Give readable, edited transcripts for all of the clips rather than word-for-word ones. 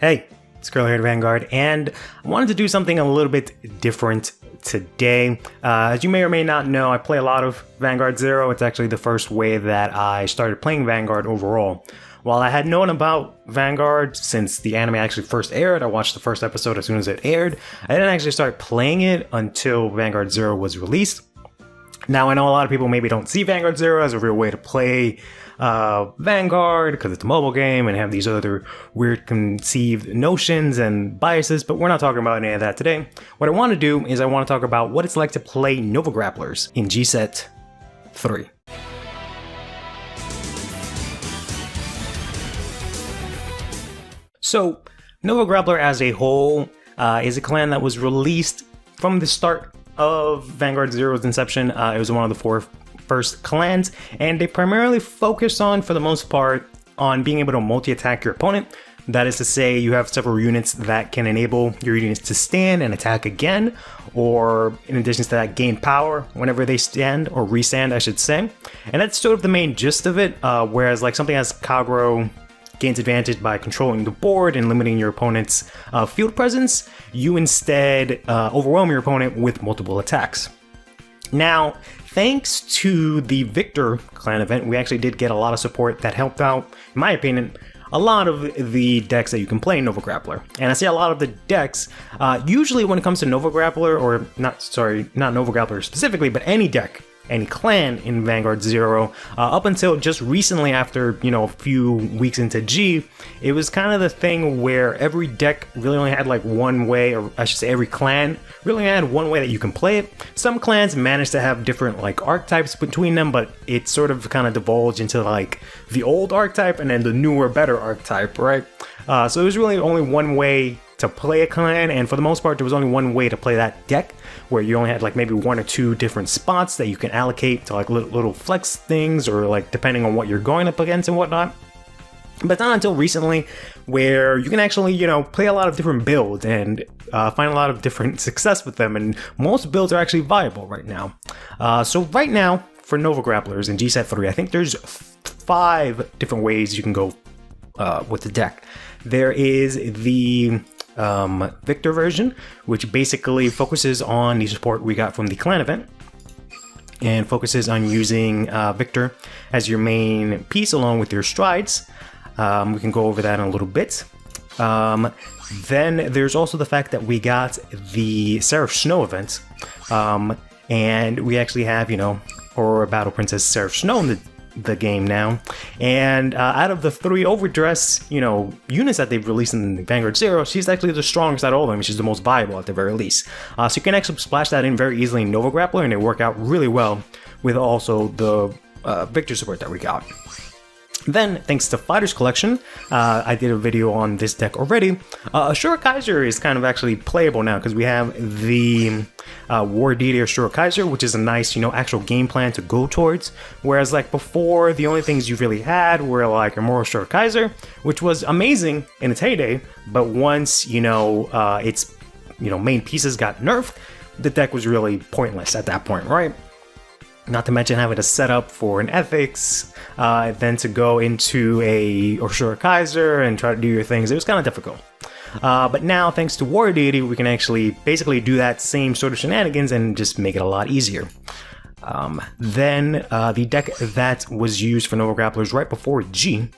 Hey, it's CurlyHairedVanguard, and I wanted to do something a little bit different today. As you may or may not know, I play a lot of Vanguard Zero. It's actually the first way that I started playing Vanguard overall. While I had known about Vanguard since the anime actually first aired, I watched the first episode as soon as it aired. I didn't actually start playing it until Vanguard Zero was released. Now, I know a lot of people maybe don't see Vanguard Zero as a real way to play Vanguard because it's a mobile game and have these other weird conceived notions and biases, but we're not talking about any of that today. What I want to do is I want to talk about what it's like to play Nova Grapplers in G-Set 3. So, Nova Grappler as a whole is a clan that was released from the start of Vanguard Zero's inception. It was one of the four first clans, and they primarily focus on, for the most part, on being able to multi-attack your opponent. That is to say, you have several units that can enable your units to stand and attack again, or in addition to that, gain power whenever they stand, or restand, I should say. And that's sort of the main gist of it, whereas like something as Kagro gains advantage by controlling the board and limiting your opponent's field presence, you instead overwhelm your opponent with multiple attacks. Now, thanks to the Victor clan event, we actually did get a lot of support that helped out, in my opinion, a lot of the decks that you can play in Nova Grappler. And I say a lot of the decks, usually when it comes to Nova Grappler, or not Nova Grappler specifically, but any deck, any clan in Vanguard Zero, up until just recently after, a few weeks into G, it was kind of the thing where every deck really only had like one way, or I should say every clan really only had one way that you can play it. Some clans managed to have different like archetypes between them, but it sort of kind of divulged into like the old archetype and then the newer, better archetype, right? So it was really only one way to play a clan, and for the most part there was only one way to play that deck, where you only had like maybe one or two different spots that you can allocate to like little flex things, or like depending on what you're going up against and whatnot. But not until recently where you can actually, play a lot of different builds and find a lot of different success with them, and most builds are actually viable right now. So right now, for Nova Grapplers in G-Set 3, I think there's 5 different ways you can go with the deck. There is the Victor version, which basically focuses on the support we got from the clan event, and focuses on using Victor as your main piece along with your strides. We can go over that in a little bit. Then there's also the fact that we got the Seraph Snow event, and we actually have, Aurora Battle Princess Seraph Snow in the game now, and out of the 3 overdress units that they've released in Vanguard Zero, she's actually the strongest out of all of them. She's the most viable at the very least, so you can actually splash that in very easily in Nova Grappler, and they work out really well with also the Victor support that we got. Then, thanks to Fighters Collection, I did a video on this deck already. Ashura Kaiser is kind of actually playable now, because we have the War Deity Ashura Kaiser, which is a nice, actual game plan to go towards. Whereas, like before, the only things you really had were like Immortal Ashura Kaiser, which was amazing in its heyday, but once, its, main pieces got nerfed, the deck was really pointless at that point, right? Not to mention having to set up for an ethics, then to go into a Ashura Kaiser and try to do your things. It was kind of difficult. But now, thanks to War Deity, we can actually basically do that same sort of shenanigans and just make it a lot easier. Then the deck that was used for Nova Grapplers right before G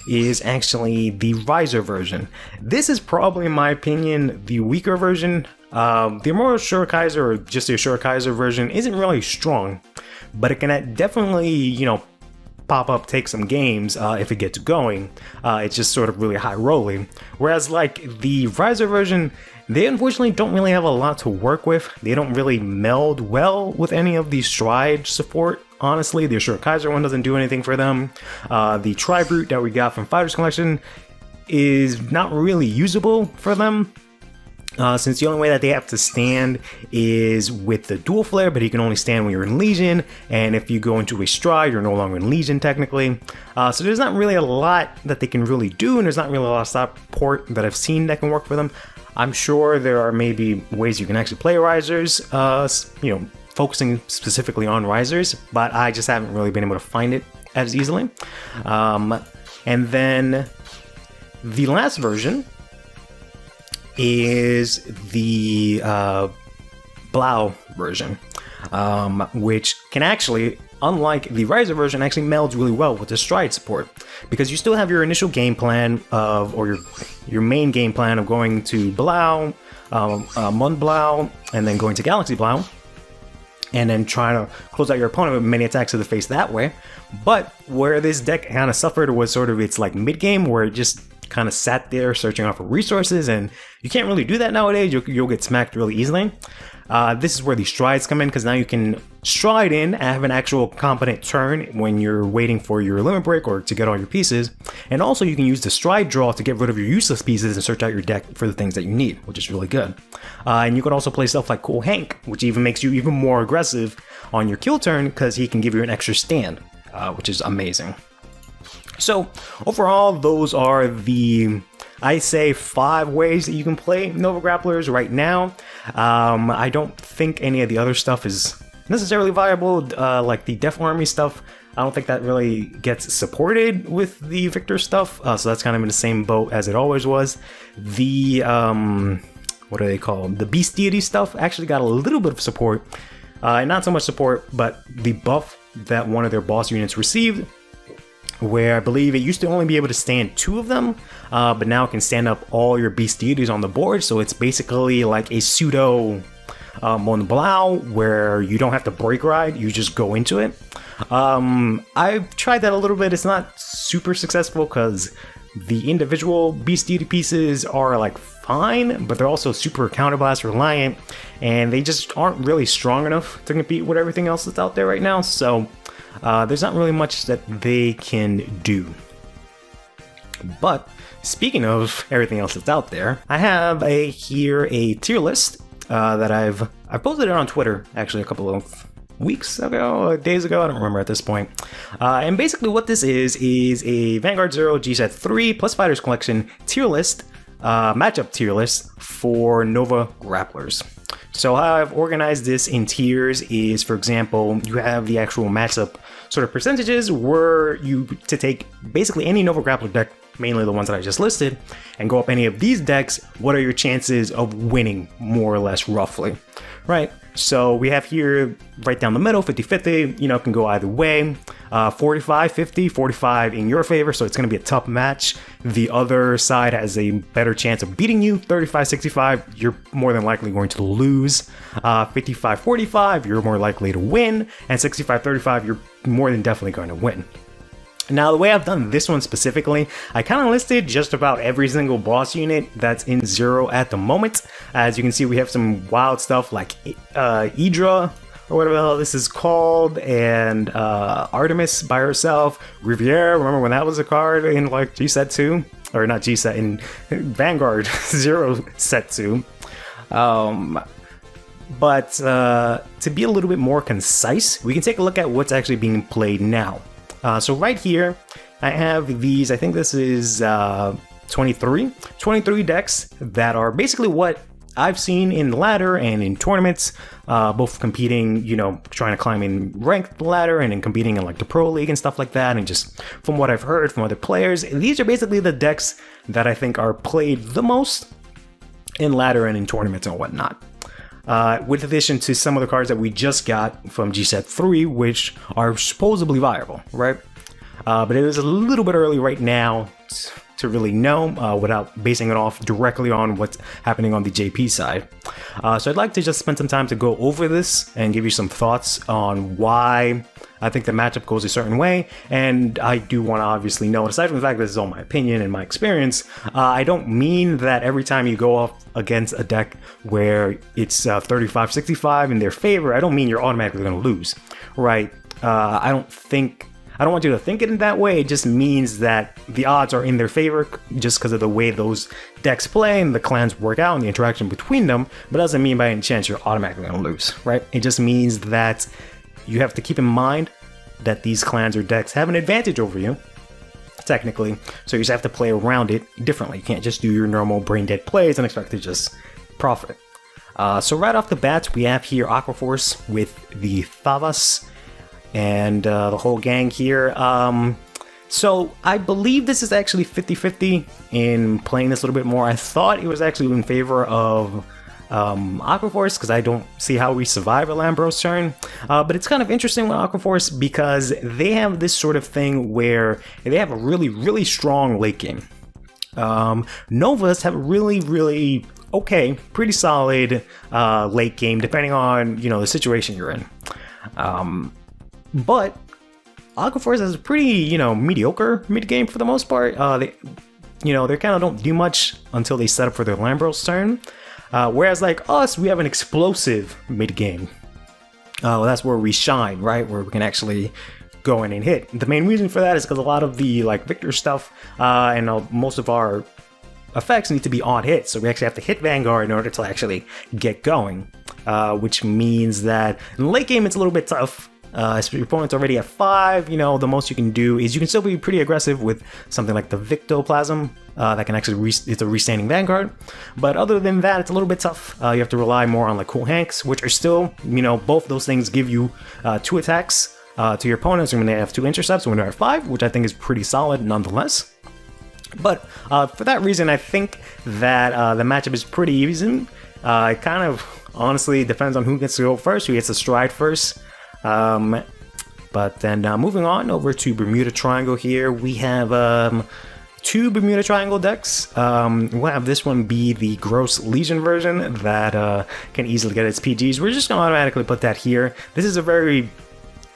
is actually the Riser version. This is probably, in my opinion, the weaker version. The Immortal Ashura Kaiser, or just the Ashura Kaiser version, isn't really strong, but it can definitely, pop up, take some games if it gets going. It's just sort of really high rolling. Whereas like the Riser version, they unfortunately don't really have a lot to work with. They don't really meld well with any of the stride support. Honestly, the Ashura Kaiser one doesn't do anything for them. The Tri-Brute that we got from Fighters Collection is not really usable for them. Since the only way that they have to stand is with the dual flare, but he can only stand when you're in Legion, and if you go into a stride, you're no longer in Legion technically. So there's not really a lot that they can really do, and there's not really a lot of support that I've seen that can work for them. I'm sure there are maybe ways you can actually play Risers, focusing specifically on Risers, but I just haven't really been able to find it as easily. And then the last version is the Blau version, which can actually, unlike the Riser version, actually melds really well with the stride support, because you still have your initial game plan of, or your main game plan of going to Blau, Mund Blau, and then going to Galaxy Blau, and then trying to close out your opponent with many attacks to the face that way. But where this deck kind of suffered was sort of its like mid game, where it just kind of sat there searching out for resources, and you can't really do that nowadays. You'll get smacked really easily. This is where the strides come in, because now you can stride in, have an actual competent turn when you're waiting for your limit break or to get all your pieces, and also you can use the stride draw to get rid of your useless pieces and search out your deck for the things that you need, which is really good. And you can also play stuff like Cool Hank, which even makes you even more aggressive on your kill turn, because he can give you an extra stand, which is amazing. So overall, those are the, I say, 5 ways that you can play Nova Grapplers right now. I don't think any of the other stuff is necessarily viable, like the Death Army stuff. I don't think that really gets supported with the Victor stuff, so that's kind of in the same boat as it always was. The, what are they called? The Beast Deity stuff actually got a little bit of support, and not so much support, but the buff that one of their boss units received, where I believe it used to only be able to stand 2 of them, but now it can stand up all your Beast Deities on the board, so it's basically like a pseudo Mont Blau, where you don't have to break ride, you just go into it. I've tried that a little bit. It's not super successful, because the individual Beast Deity pieces are like fine, but they're also super counterblast reliant, and they just aren't really strong enough to compete with everything else that's out there right now, so there's not really much that they can do. But speaking of everything else that's out there, I have here a tier list that I've posted it on Twitter actually a couple of weeks ago, days ago, I don't remember at this point. And basically what this is a Vanguard 0 G-Set 3 plus Fighters Collection tier list, matchup tier list for Nova Grapplers. So how I've organized this in tiers is, for example, you have the actual matchup sort of percentages, were you to take basically any Nova Grappler deck, mainly the ones that I just listed, and go up any of these decks, what are your chances of winning, more or less, roughly, right? So we have here right down the middle, 50-50, you know, it can go either way, 45-50, 45 in your favor, so it's going to be a tough match. The other side has a better chance of beating you, 35-65, you're more than likely going to lose, 55-45, you're more likely to win, and 65-35, you're more than definitely going to win. Now, the way I've done this one specifically, I kind of listed just about every single boss unit that's in 0 at the moment. As you can see, we have some wild stuff like Idra, or whatever the hell this is called, and Artemis by herself, Riviere, remember when that was a card in like G-Set 2? Or not G-Set, in Vanguard 0 Set 2. But to be a little bit more concise, we can take a look at what's actually being played now. So right here, I have these, I think this is 23 decks that are basically what I've seen in the ladder and in tournaments, both competing, you know, trying to climb in ranked ladder and in competing in like the Pro League and stuff like that, and just from what I've heard from other players, these are basically the decks that I think are played the most in ladder and in tournaments and whatnot. With addition to some of the cards that we just got from G-Set 3, which are supposedly viable, right? But it is a little bit early right now to really know without basing it off directly on what's happening on the JP side. So I'd like to just spend some time to go over this and give you some thoughts on why I think the matchup goes a certain way, and I do want to obviously know, aside from the fact that this is all my opinion and my experience, I don't mean that every time you go up against a deck where it's 35-65 in their favor, I don't mean you're automatically going to lose, right? I don't want you to think it in that way. It just means that the odds are in their favor just because of the way those decks play and the clans work out and the interaction between them, but doesn't mean by any chance you're automatically going to lose, right? It just means that you have to keep in mind that these clans or decks have an advantage over you, technically, so you just have to play around it differently. You can't just do your normal brain dead plays and expect to just profit. So right off the bat, we have here Aquaforce with the Thavas and the whole gang here. So I believe this is actually 50-50 in playing this a little bit more. I thought it was actually in favor of Aquaforce, because I don't see how we survive a Lambros turn. But it's kind of interesting with Aquaforce because they have this sort of thing where they have a really, really strong late game. Novas have a really, really okay, pretty solid late game, depending on, you know, the situation you're in. But Aquaforce has a pretty, you know, mediocre mid game for the most part. They kind of don't do much until they set up for their Lambros turn. Whereas like us, we have an explosive mid game. That's where we shine, right? Where we can actually go in and hit. The main reason for that is because a lot of the like Victor stuff and most of our effects need to be odd hits, so we actually have to hit Vanguard in order to actually get going, which means that in the late game it's a little bit tough. If your opponent's already at 5, you know, the most you can do is you can still be pretty aggressive with something like the Victoplasm that can actually it's a restanding Vanguard, but other than that it's a little bit tough. You have to rely more on like Cool Hanks, which are still, you know, both those things give you 2 attacks to your opponents when they have 2 intercepts when they're at 5, which I think is pretty solid nonetheless. But for that reason, I think that the matchup is pretty even. It kind of honestly depends on who gets to go first, who gets to stride first. But then moving on over to Bermuda Triangle here, we have 2 Bermuda Triangle decks. We'll have this one be the Gross Legion version that can easily get its PGs. We're just going to automatically put that here. This is a very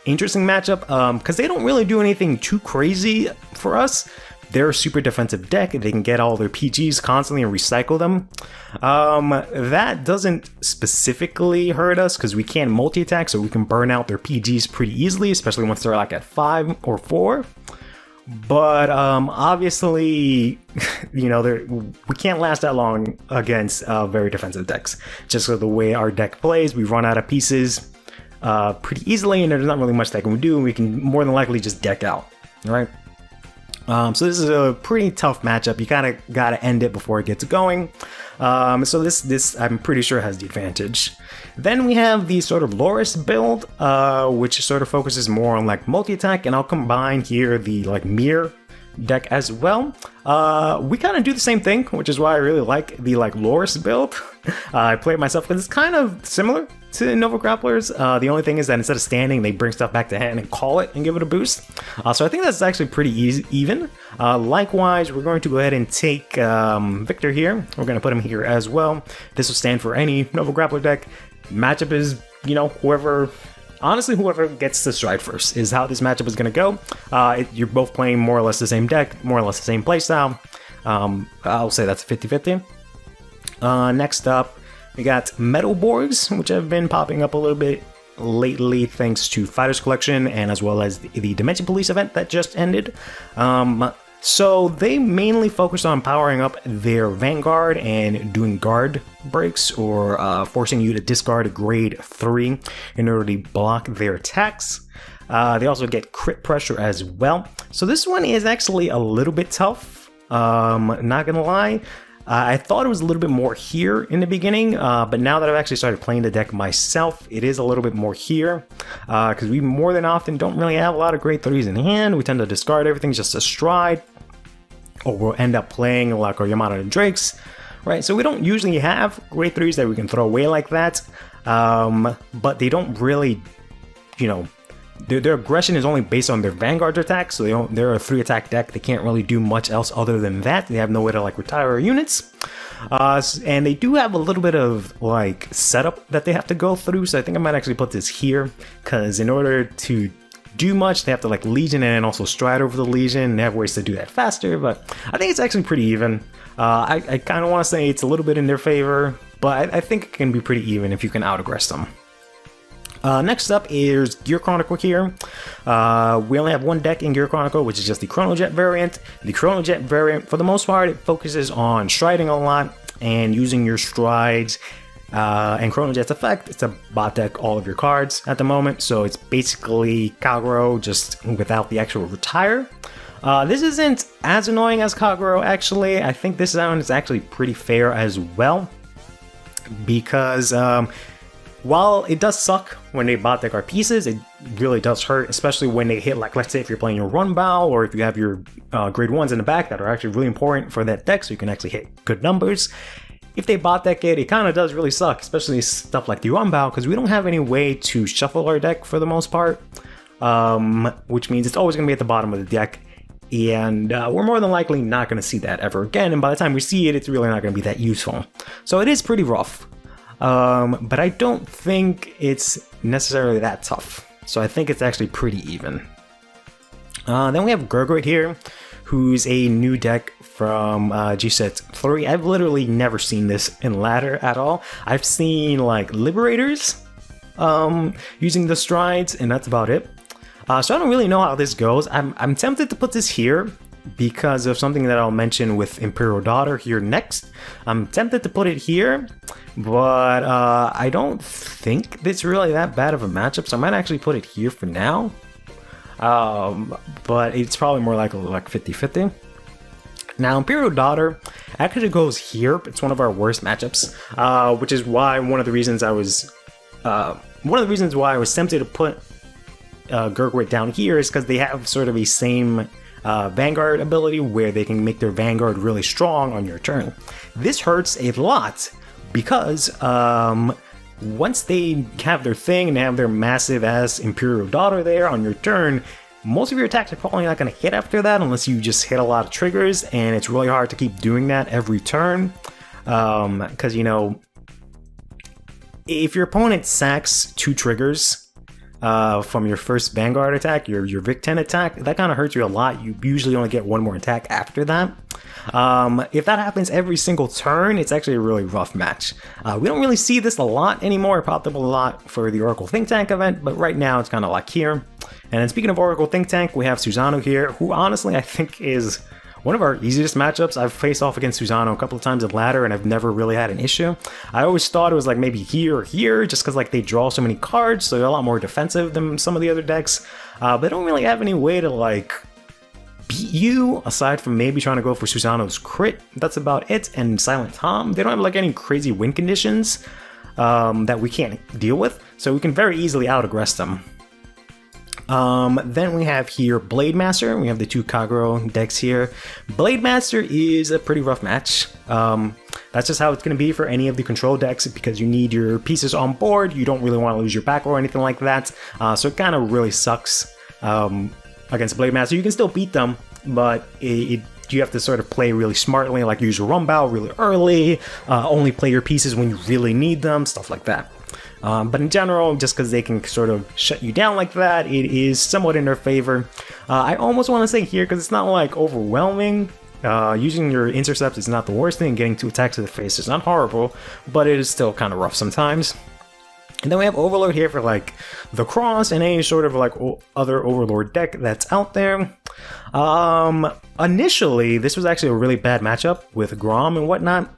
interesting matchup because they don't really do anything too crazy for us. They're a super defensive deck. They can get all their PGs constantly and recycle them. That doesn't specifically hurt us because we can multi-attack, so we can burn out their PGs pretty easily, especially once they're like at 5 or 4. But obviously, you know, we can't last that long against very defensive decks. Just so the way our deck plays, we run out of pieces pretty easily, and there's not really much that we can do. We can more than likely just deck out, all right? So this is a pretty tough matchup. You kind of got to end it before it gets going. So this I'm pretty sure has the advantage. Then we have the sort of Loris build, which sort of focuses more on like multi-attack, and I'll combine here the like Mirror deck as well. We kind of do the same thing, which is why I really like the like Loris build. I play it myself because it's kind of similar to Nova Grapplers. The only thing is that instead of standing, they bring stuff back to hand and call it and give it a boost. So I think that's actually pretty even. Likewise, we're going to go ahead and take Victor here. We're going to put him here as well. This will stand for any Nova Grappler deck. Matchup is, you know, whoever gets to stride first is how this matchup is going to go. You're both playing more or less the same deck, more or less the same playstyle. I'll say that's 50-50. Next up, we got Metalborgs, which have been popping up a little bit lately thanks to Fighters Collection and as well as the Dimension Police event that just ended. So they mainly focus on powering up their Vanguard and doing guard breaks or forcing you to discard a grade 3 in order to block their attacks. They also get crit pressure as well. So this one is actually a little bit tough, not gonna lie. I thought it was a little bit more here in the beginning, but now that I've actually started playing the deck myself, it is a little bit more here, because we more than often don't really have a lot of grade 3s in hand. We tend to discard everything just to stride, or we'll end up playing like our Yamato and Drakes, right? So we don't usually have grade 3s that we can throw away like that, but they don't really, you know, their aggression is only based on their Vanguard attack, so they're a 3-attack deck. They can't really do much else other than that. They have no way to like retire our units, and they do have a little bit of like setup that they have to go through. So I think I might actually put this here, because in order to do much, they have to like Legion and also stride over the Legion. They have ways to do that faster, but I think it's actually pretty even. I kind of want to say it's a little bit in their favor, but I think it can be pretty even if you can out-aggress them. Next up is Gear Chronicle here. We only have one deck in Gear Chronicle, which is just the Chronojet variant. The Chronojet variant, for the most part, it focuses on striding a lot and using your strides. And Chronojet's effect, it's a bot deck all of your cards at the moment, so it's basically Kagero just without the actual retire. This isn't as annoying as Kagero, actually. I think this one is actually pretty fair as well, because while it does suck when they bot deck our pieces, it really does hurt, especially when they hit, like, let's say if you're playing your run bow, or if you have your grade 1s in the back that are actually really important for that deck so you can actually hit good numbers. If they bot deck it, it kind of does really suck, especially stuff like the run bow, because we don't have any way to shuffle our deck for the most part, which means it's always going to be at the bottom of the deck. And we're more than likely not going to see that ever again, and by the time we see it, it's really not going to be that useful. So it is pretty rough. But I don't think it's necessarily that tough. So I think it's actually pretty even. Then we have Grappler here, who's a new deck from G-Set 3. I've literally never seen this in ladder at all. I've seen like Liberators using the strides, and that's about it. So I don't really know how this goes. I'm tempted to put this here because of something that I'll mention with Imperial Daughter here next. I'm tempted to put it here, but I don't think it's really that bad of a matchup, so I might actually put it here for now. But it's probably more like 50-50. Now, Imperial Daughter actually goes here. It's one of our worst matchups, which is why one of the reasons why I was tempted to put Grappler down here is because they have sort of a same Vanguard ability where they can make their Vanguard really strong on your turn. This hurts a lot because once they have their thing and they have their massive ass Imperial Daughter there on your turn, most of your attacks are probably not going to hit after that unless you just hit a lot of triggers, and it's really hard to keep doing that every turn because, you know, if your opponent sacks 2 triggers from your first Vanguard attack, your Vic 10 attack, that kind of hurts you a lot. You usually only get 1 more attack after that. If that happens every single turn, it's actually a really rough match. We don't really see this a lot anymore. It popped up a lot for the Oracle Think Tank event, but right now it's kind of like here. And then speaking of Oracle Think Tank, we have Susano here, who honestly I think is one of our easiest matchups. I've faced off against Susano a couple of times in ladder, and I've never really had an issue. I always thought it was like maybe here or here, just because like they draw so many cards, so they're a lot more defensive than some of the other decks. But they don't really have any way to like beat you, aside from maybe trying to go for Susano's crit. That's about it. And Silent Tom, they don't have like any crazy win conditions that we can't deal with, so we can very easily out-aggress them. Then we have here Blade Master. We have the 2 Kagero decks here. Blade Master is a pretty rough match. That's just how it's going to be for any of the control decks because you need your pieces on board. You don't really want to lose your back row or anything like that. So it kind of really sucks against Blade Master. You can still beat them, but you have to sort of play really smartly, like use your run bow really early, only play your pieces when you really need them, stuff like that. But in general, just because they can sort of shut you down like that, it is somewhat in their favor. I almost want to say here, because it's not like overwhelming. Using your intercepts is not the worst thing. Getting 2 attacks to the face is not horrible, but it is still kind of rough sometimes. And then we have Overlord here for like the cross and any sort of like other Overlord deck that's out there. Initially, this was actually a really bad matchup with Grom and whatnot,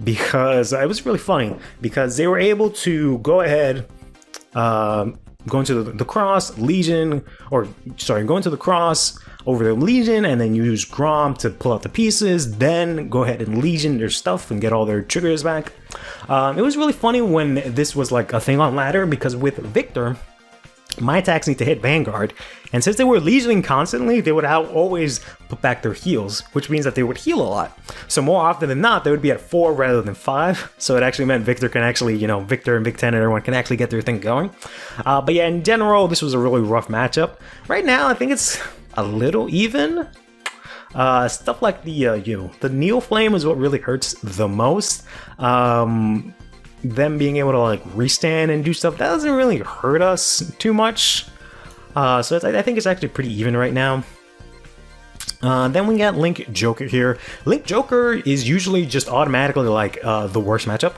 because it was really funny because they were able to go ahead, go into the cross, Legion, or sorry, go into the cross over the Legion and then use Grom to pull out the pieces, then go ahead and Legion their stuff and get all their triggers back. It was really funny when this was like a thing on ladder because with Victor, my attacks need to hit Vanguard, and since they were Legioning constantly, they would always put back their heals, which means that they would heal a lot. So more often than not, they would be at 4 rather than 5, so it actually meant Victor can actually, you know, Victor and Vic 10 and everyone can actually get their thing going. But yeah, in general, this was a really rough matchup. Right now, I think it's a little even. Stuff like the Neo Flame is what really hurts the most. Them being able to like restand and do stuff, that doesn't really hurt us too much. So I think it's actually pretty even right now. Then we got Link Joker here. Link Joker is usually just automatically like the worst matchup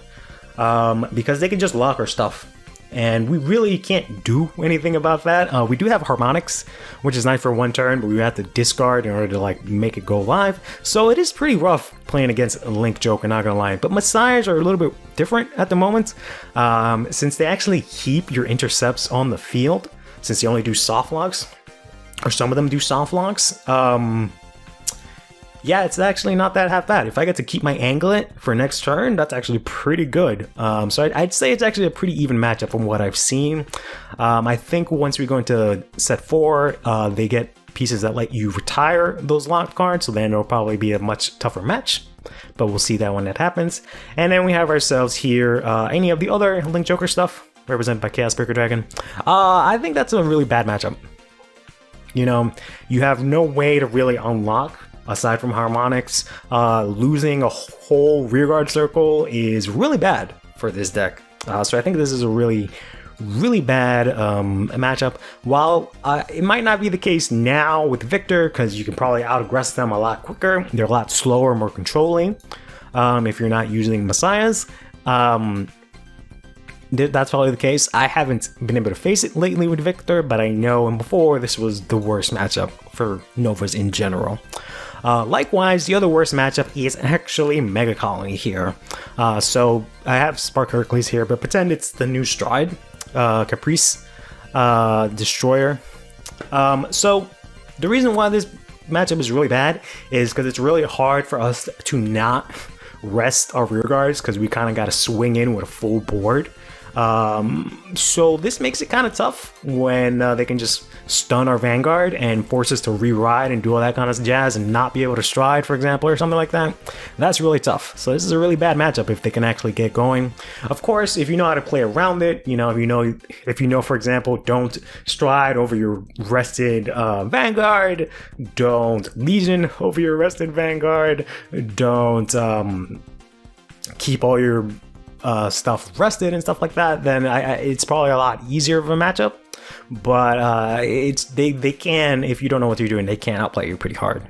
because they can just lock our stuff. And we really can't do anything about that. We do have Harmonics, which is nice for 1 turn, but we have to discard in order to like make it go live. So it is pretty rough playing against Link Joker, not gonna lie. But Messiahs are a little bit different at the moment, since they actually keep your intercepts on the field, since they only do soft locks, or some of them do soft locks. yeah, it's actually not that half bad. If I get to keep my Anglet for next turn, that's actually pretty good. So I'd say it's actually a pretty even matchup from what I've seen. I think once we go into set 4, they get pieces that let you retire those locked cards, so then it'll probably be a much tougher match. But we'll see that when that happens. And then we have ourselves here any of the other Link Joker stuff, represented by Chaos Breaker Dragon. I think that's a really bad matchup. You know, you have no way to really unlock aside from harmonics. Losing a whole rearguard circle is really bad for this deck. So I think this is a really bad matchup. While it might not be the case now with Victor, because you can probably out-aggress them a lot quicker. They're a lot slower, more controlling if you're not using Messiahs. That's probably the case. I haven't been able to face it lately with Victor, but I know and before this was the worst matchup for Novas in general. Likewise, the other worst matchup is actually Mega Colony here. So I have Spark Hercules here, but pretend it's the new Stride, Caprice Destroyer. So the reason why this matchup is really bad is because it's really hard for us to not rest our rear guards, because we kind of got to swing in with a full board. So this makes it kind of tough when they can just stun our Vanguard and force us to re-ride and do all that kind of jazz and not be able to stride, for example, or something like that. That's really tough. So this is a really bad matchup if they can actually get going. Of course, if you know how to play around it, you know, if you know, for example, don't stride over your rested Vanguard, don't Legion over your rested Vanguard, don't keep all your stuff rested and stuff like that, then it's probably a lot easier of a matchup. But they can, if you don't know what you're doing, they can outplay you pretty hard.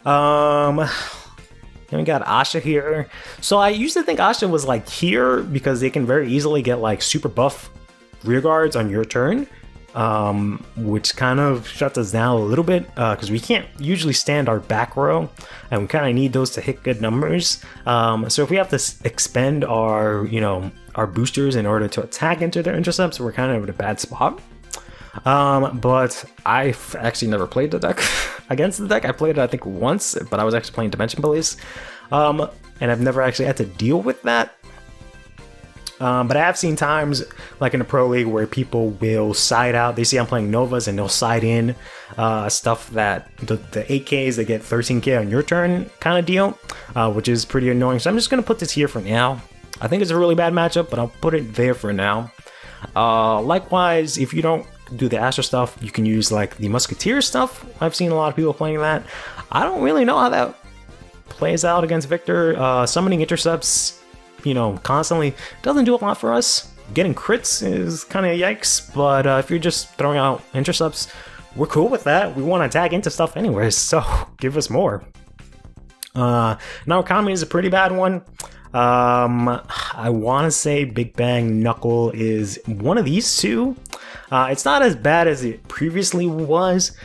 Then we got Asha here. So I used to think Asha was like here because they can very easily get like super buff rear guards on your turn, which kind of shuts us down a little bit because we can't usually stand our back row, and we kind of need those to hit good numbers. So if we have to expend our, our boosters in order to attack into their intercepts, we're kind of in a bad spot. But I've actually never played the deck against the deck. I played it, I think, once, but I was actually playing Dimension Police, and I've never actually had to deal with that. But I have seen times, like in the Pro League, where people will side out. They see I'm playing Novas and they'll side in stuff that the 8Ks, they get 13k on your turn kind of deal, which is pretty annoying. So I'm just going to put this here for now. I think it's a really bad matchup, but I'll put it there for now. Likewise, if you don't do the Astra stuff, you can use like the Musketeer stuff. I've seen a lot of people playing that. I don't really know how that plays out against Victor. Summoning intercepts, constantly doesn't do a lot for us. Getting crits is kind of yikes, but if you're just throwing out intercepts, we're cool with that. We want to tag into stuff anyways, so give us more. Now Economy is a pretty bad one. I want to say Big Bang Knuckle is one of these two. It's not as bad as it previously was,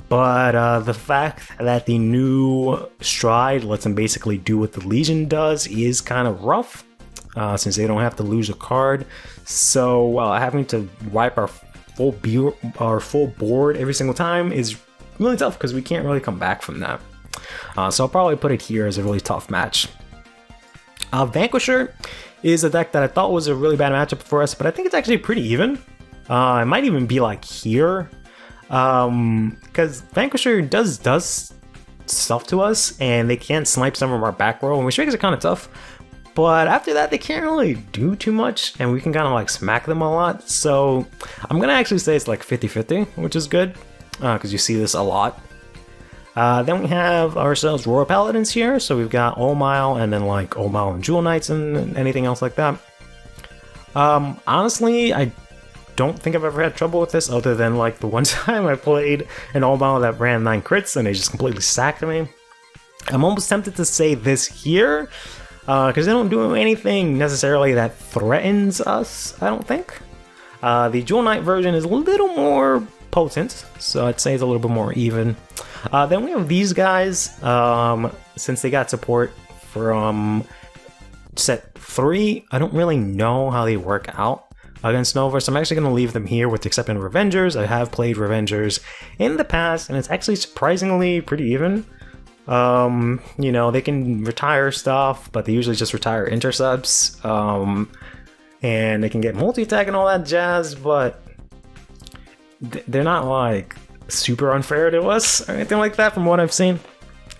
but the fact that the new Stride lets them basically do what the Legion does is kind of rough, since they don't have to lose a card. So having to wipe our full board every single time is really tough because we can't really come back from that. So I'll probably put it here as a really tough match. Vanquisher is a deck that I thought was a really bad matchup for us, but I think it's actually pretty even. It might even be like here. Because Vanquisher does stuff to us, and they can snipe some of our back row, which makes it kind of tough. But after that, they can't really do too much, and we can kind of like smack them a lot. So I'm gonna actually say it's like 50-50, which is good, because you see this a lot. Then we have ourselves Royal Paladins here, so we've got Olmile, and then like Olmile and Jewel Knights, and anything else like that. Honestly, I don't think I've ever had trouble with this, other than like the one time I played an Olmile that ran 9 crits and they just completely sacked me. I'm almost tempted to say this here, because they don't do anything necessarily that threatens us, I don't think. The Jewel Knight version is a little more potent, so I'd say it's a little bit more even. Then we have these guys, since they got support from set 3, I don't really know how they work out against Nova, so I'm actually going to leave them here with the exception of Revengers. I have played Revengers in the past, and it's actually surprisingly pretty even. You know, they can retire stuff, but they usually just retire intercepts. And they can get multi-attack and all that jazz, but they're not like super unfair to us or anything like that from what I've seen.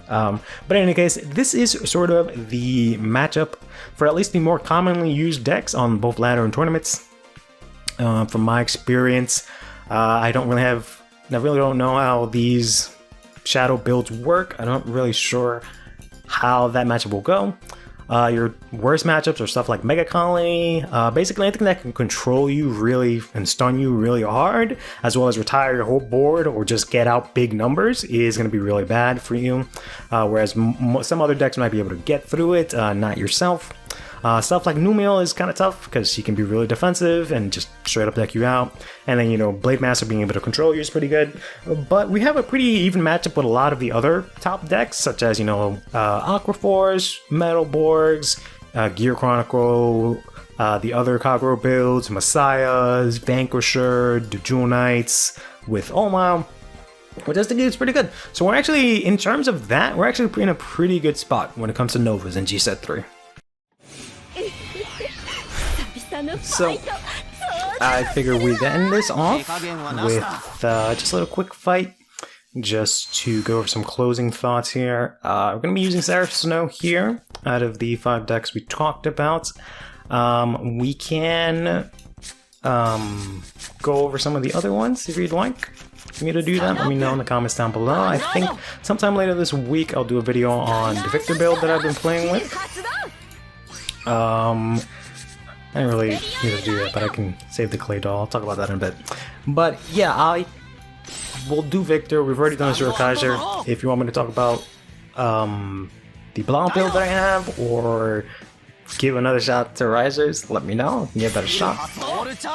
But in any case, this is sort of the matchup for at least the more commonly used decks on both ladder and tournaments. From my experience, I really don't know how these shadow builds work. I'm not really sure how that matchup will go. Your worst matchups are stuff like Mega Colony, basically anything that can control you really and stun you really hard, as well as retire your whole board or just get out big numbers is going to be really bad for you, whereas some other decks might be able to get through it, not yourself. Stuff like Numiel is kind of tough because he can be really defensive and just straight up deck you out. And then, you know, Blade Master being able to control you is pretty good. But we have a pretty even matchup with a lot of the other top decks, such as, you know, Aquaforce, Metalborgs, Gear Chronicle, the other Kagro builds, Messiahs, Vanquisher, the Jewel Knights with Oma, which I think is pretty good. So we're actually, in terms of that, we're actually in a pretty good spot when it comes to Novas in G Set 3. So, I figure we end this off with just a little quick fight, just to go over some closing thoughts here. We're going to be using Seraph Snow here, out of the 5 decks we talked about. We can go over some of the other ones if you'd like me to do that. Let me know in the comments down below. I think sometime later this week I'll do a video on the Victor build that I've been playing with. I didn't really need to do that, but I can save the clay doll. I'll talk about that in a bit. But yeah, I will do Victor. We've already done a Zero Kaiser. If you want me to talk about the Blanc build that I have, or give another shot to Risers, let me know. I can give that a shot.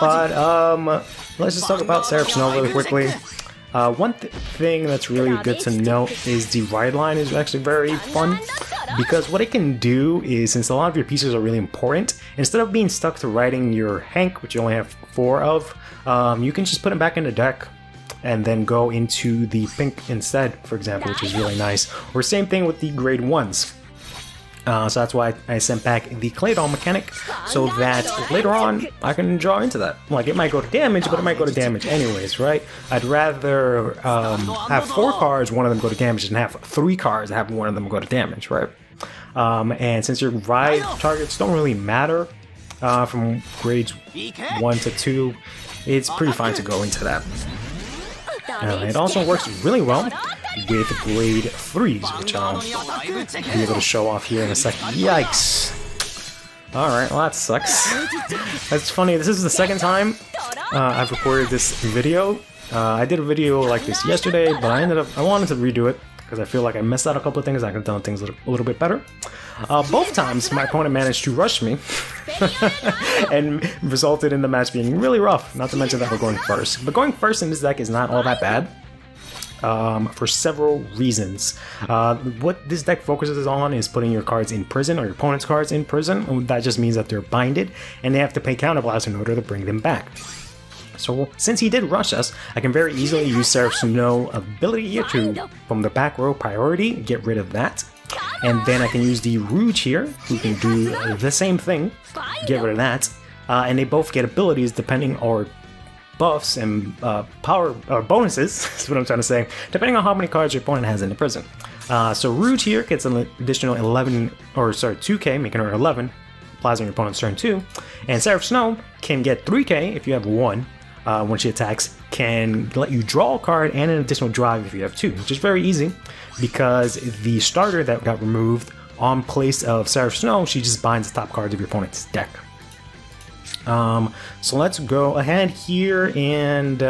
But let's just talk about Seraph Snow really quickly. One thing that's really good to note is the ride line is actually very fun, because what it can do is, since a lot of your pieces are really important, instead of being stuck to riding your Hank, which you only have 4 of, you can just put them back in the deck and then go into the pink instead, for example, which is really nice. Or same thing with the grade 1s. So that's why I sent back the clay doll mechanic, so that later on I can draw into that. Like, it might go to damage, but it might go to damage anyways, right? I'd rather have 4 cards, one of them go to damage, than have 3 cards, have one of them go to damage, right? And since your ride targets don't really matter from grades 1 to 2, it's pretty fine to go into that. It also works really well with grade 3s, which I'll be able to show off here in a second. Yikes! Alright, well that sucks. That's funny, this is the second time I've recorded this video. I did a video like this yesterday, but I wanted to redo it, because I feel like I messed out a couple of things. I could have done things a little bit better. Both times my opponent managed to rush me and resulted in the match being really rough, not to mention that we're going first. But going first in this deck is not all that bad. For several reasons. What this deck focuses on is putting your cards in prison, or your opponent's cards in prison. That just means that they're binded, and they have to pay counterblast in order to bring them back. So since he did rush us, I can very easily use Seraph Snow ability here to, from the back row priority, get rid of that. And then I can use the Rouge here, who can do the same thing, get rid of that. And they both get abilities depending, or buffs and power or bonuses, is what I'm trying to say, depending on how many cards your opponent has in the prison. So Rouge here gets an additional 2k, making her 11, applies on your opponent's turn 2. And Seraph Snow can get 3k if you have 1. When she attacks, can let you draw a card and an additional drive if you have 2, which is very easy, because the starter that got removed on place of Seraph Snow, she just binds the top cards of your opponent's deck. So let's go ahead here, and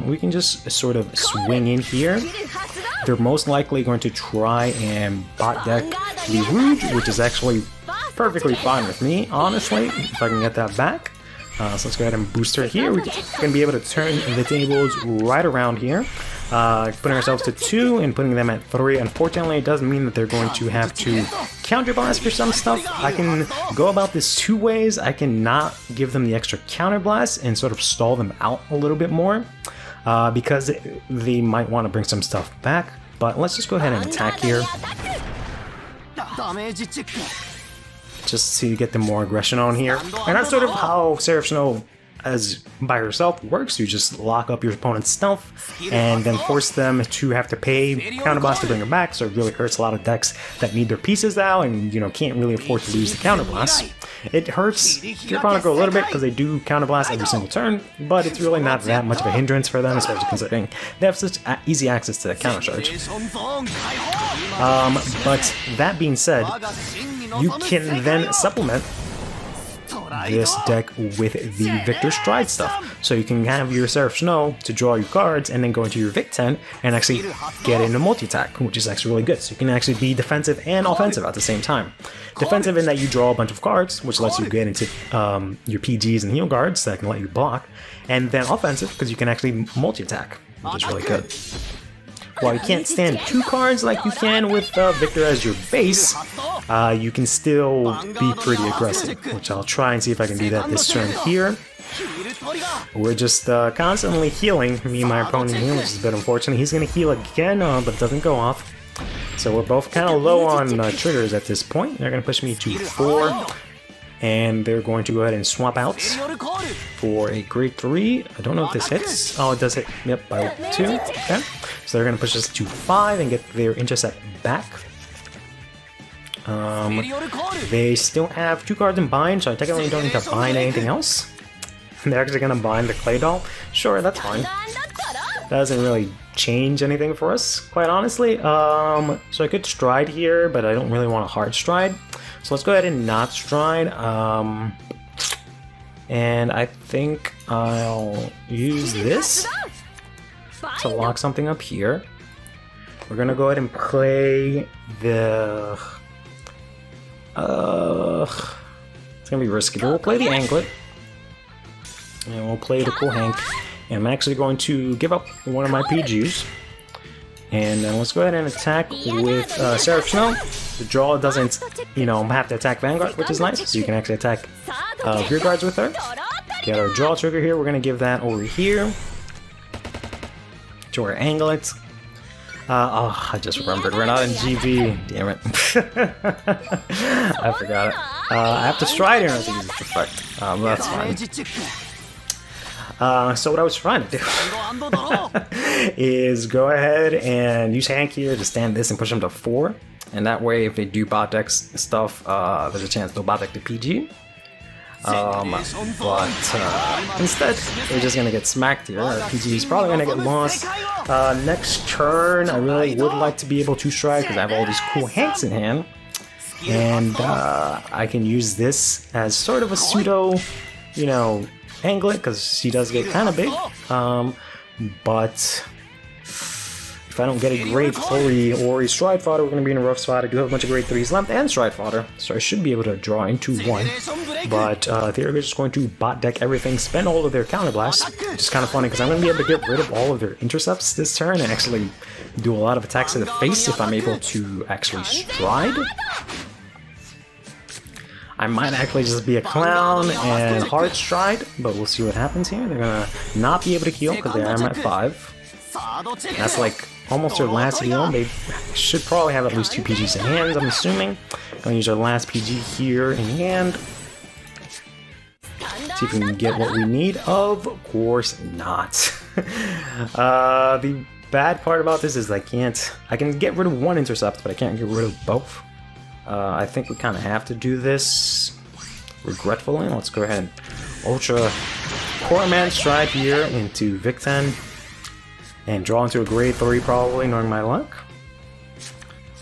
we can just sort of swing in here. They're most likely going to try and bot deck the Rouge, which is actually perfectly fine with me, honestly, if I can get that back. So let's go ahead and boost her here. We're going to be able to turn the tables right around here, putting ourselves to 2 and putting them at 3. Unfortunately, it does mean that they're going to have to counterblast for some stuff. I can go about this 2 ways. I can not give them the extra counterblast and sort of stall them out a little bit more, because they might want to bring some stuff back. But let's just go ahead and attack here, just to get the more aggression on here. And that's sort of how Seraph Snow as by herself works. You just lock up your opponent's stealth and then force them to have to pay counterblast to bring her back, so it really hurts a lot of decks that need their pieces now and, you know, can't really afford to lose the counterblast. It hurts Gear Chronicle a little bit because they do counterblast every single turn, but it's really not that much of a hindrance for them, especially considering they have such easy access to the counter charge. But that being said, you can then supplement this deck with the Victor Stride stuff. So you can have your Seraph Snow to draw your cards and then go into your Vic 10 and actually get into multi-attack, which is actually really good. So you can actually be defensive and offensive at the same time. Defensive in that you draw a bunch of cards, which lets you get into your PGs and heal guards that can let you block. And then offensive because you can actually multi-attack, which is really good. While you can't stand 2 cards like you can with Victor as your base, you can still be pretty aggressive, which I'll try and see if I can do that this turn here. We're just constantly healing, me and my opponent here, which is a bit unfortunate. He's going to heal again, but it doesn't go off. So we're both kind of low on triggers at this point. They're going to push me to 4. And they're going to go ahead and swap out for a grade 3. I don't know if this hits. Oh, it does hit. Yep, by 2. Okay. So they're going to push us to 5 and get their intercept back. They still have 2 cards in bind, so I technically don't need to bind anything else. They're actually going to bind the Clay Doll. Sure, that's fine. That doesn't really change anything for us, quite honestly. So I could stride here, but I don't really want a hard stride. So let's go ahead and not stride. And I think I'll use this to lock something up here. We're gonna go ahead and play the... it's gonna be risky, but we'll play the Anglet. And we'll play the Cool Hank. And I'm actually going to give up one of my PGs. And let's go ahead and attack with Seraph Snow. The draw doesn't, you know, have to attack Vanguard, which is nice. So you can actually attack Rear Guards with her. Get our draw trigger here. We're going to give that over here to our Anglet. Oh, I just remembered. We're not in GB. Damn it. I forgot it. I have to stride here to use this effect. That's fine. So what I was trying to do is go ahead and use Hank here to stand this and push them to 4. And that way, if they do bot deck stuff, there's a chance they'll bot deck the PG. But instead, we're just going to get smacked here. Our PG is probably going to get lost. Next turn, I really would like to be able to strike because I have all these cool Hanks in hand. And I can use this as sort of a pseudo, you know, Anglet, because she does get kind of big, but if I don't get a grade 3 or a stride fodder, we're going to be in a rough spot. I do have a bunch of grade 3s left and stride fodder, so I should be able to draw into 1, but they're just going to bot deck everything, spend all of their counterblasts, which is kind of funny because I'm going to be able to get rid of all of their intercepts this turn and actually do a lot of attacks to the face if I'm able to actually stride. I might actually just be a clown and hard stride, but we'll see what happens here. They're gonna not be able to heal because they are at 5. That's like almost their last heal. They should probably have at least 2 PGs in hand, I'm assuming. Gonna use our last PG here in hand. See if we can get what we need. Of course not. The bad part about this is I can get rid of 1 intercept, but I can't get rid of both. I think we kind of have to do this regretfully. Let's go ahead and Ultra Core Man Stride here into Vic 10 and draw into a grade 3 probably, knowing my luck.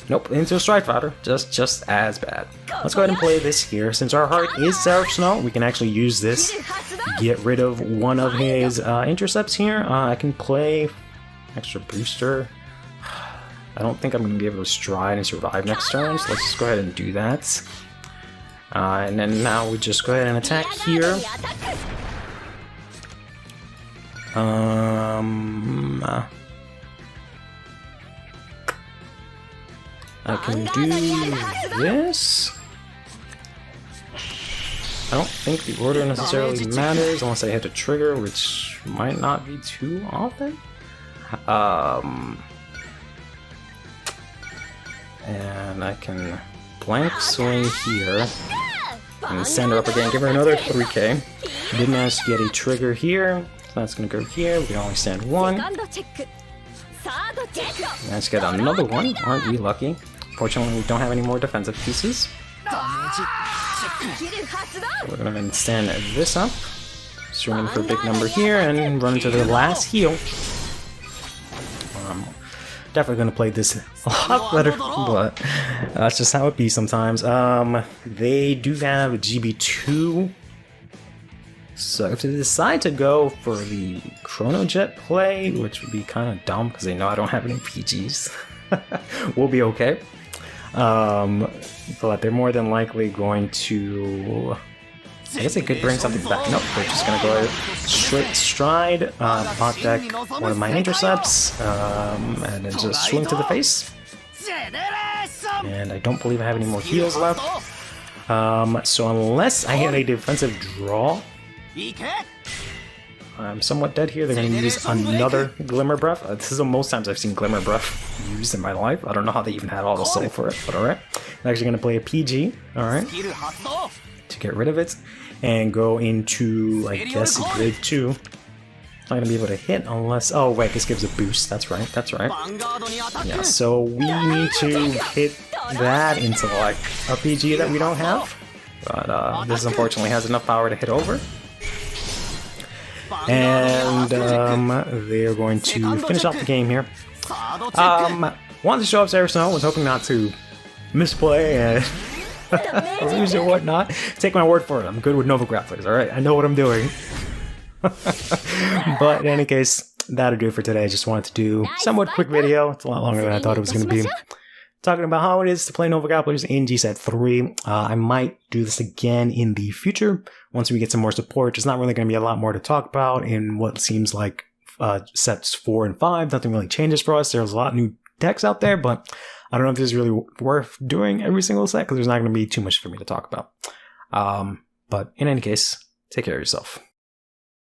Nope, into a Stride Fodder, just as bad. Let's go ahead and play this here. Since our heart is Seraph Snow, we can actually use this to get rid of one of his intercepts here. I can play extra booster. I don't think I'm going to be able to stride and survive next turn, so let's just go ahead and do that. And then now we just go ahead and attack here. I can do this. I don't think the order necessarily matters unless I hit a trigger, which might not be too often. And I can blank swing here. And send her up again, give her another 3k. Did manage to get a trigger here. So that's gonna go here. We can only stand one. Managed to get another one. Aren't we lucky? Fortunately, we don't have any more defensive pieces. We're gonna then stand this up. Swing in for a big number here and run into the last heal. Definitely gonna play this a lot better, but that's just how it be sometimes. They do have a GB2, so if they decide to go for the Chrono Jet play, which would be kind of dumb because they know I don't have any PGs, we'll be okay. But they're more than likely going to. I guess they could bring something back. Nope, they're just gonna go straight stride, bot deck one of my intercepts, and then just swing to the face. And I don't believe I have any more heals left. So unless I hit a defensive draw, I'm somewhat dead here. They're gonna use another Glimmer Breath. This is the most times I've seen Glimmer Breath used in my life. I don't know how they even had all the soul for it, but alright. I'm actually gonna play a PG, alright, to get rid of it, and go into, I guess, grade 2. Not gonna be able to hit unless. Oh, wait, this gives a boost. That's right, that's right. Yeah, so we need to hit that into like a PG that we don't have. But this unfortunately has enough power to hit over. And they're going to finish off the game here. Wanted to show off Seraph, was hoping not to misplay and lose or whatnot. Take my word for it, I'm good with Nova Grapplers, alright? I know what I'm doing. But in any case, that'll do it for today. I just wanted to do a somewhat quick video. It's a lot longer than I thought it was going to be. Talking about how it is to play Nova Grapplers in G-Set 3. I might do this again in the future once we get some more support. There's not really going to be a lot more to talk about in what seems like sets 4 and 5. Nothing really changes for us. There's a lot of new decks out there, but I don't know if this is really worth doing every single set because there's not going to be too much for me to talk about. But in any case, take care of yourself.